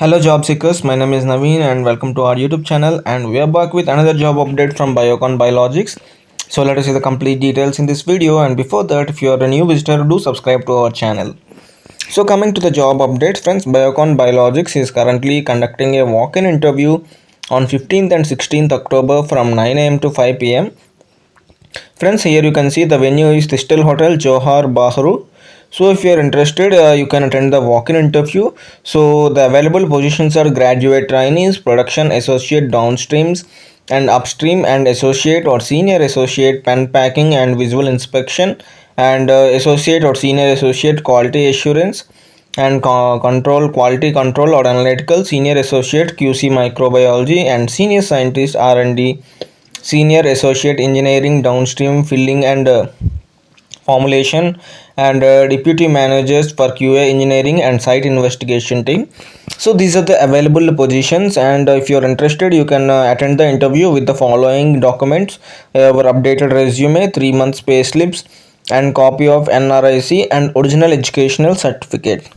Hello job seekers, my name is Naveen and welcome to our YouTube channel, and we are back with another job update from Biocon Biologics. So let us see the complete details in this video, and before that, if you are a new visitor, do subscribe to our channel. So coming to the job updates, friends, Biocon Biologics is currently conducting a walk-in interview on 15th and 16th October from 9 a.m. to 5 p.m. Friends, here you can see the venue is Thistle Hotel, Johar Bahru. So if you are interested, you can attend the walk-in interview. So the available positions are graduate trainees, production associate downstreams and upstream, and associate or senior associate pen packing and visual inspection, and associate or senior associate quality assurance and control quality control or analytical, senior associate QC microbiology, and senior scientist R&D, senior associate engineering downstream filling and formulation, and deputy managers for QA engineering and site investigation team. So these are the available positions, and if you are interested, you can attend the interview with the following documents: our updated resume, 3 months pay slips, and copy of NRIC and original educational certificate.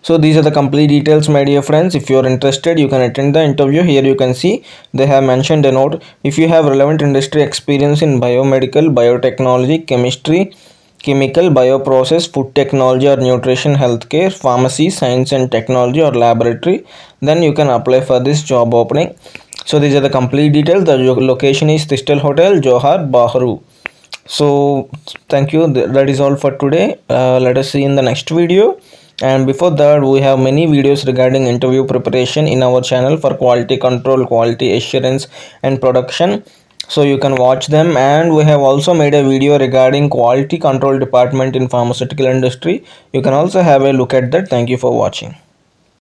So these are the complete details, my dear friends. If you are interested, you can attend the interview. Here you can see they have mentioned a note: if you have relevant industry experience in biomedical, biotechnology, chemistry, chemical, bioprocess, food technology or nutrition, healthcare, pharmacy, science and technology or laboratory, then you can apply for this job opening. So these are the complete details. The location is Thistle Hotel, Johar Bahru. So thank you. That is all for today. Let us see in the next video. And before that, we have many videos regarding interview preparation in our channel for quality control, quality assurance and production, so you can watch them. And we have also made a video regarding quality control department in pharmaceutical industry. You can also have a look at that. Thank you for watching.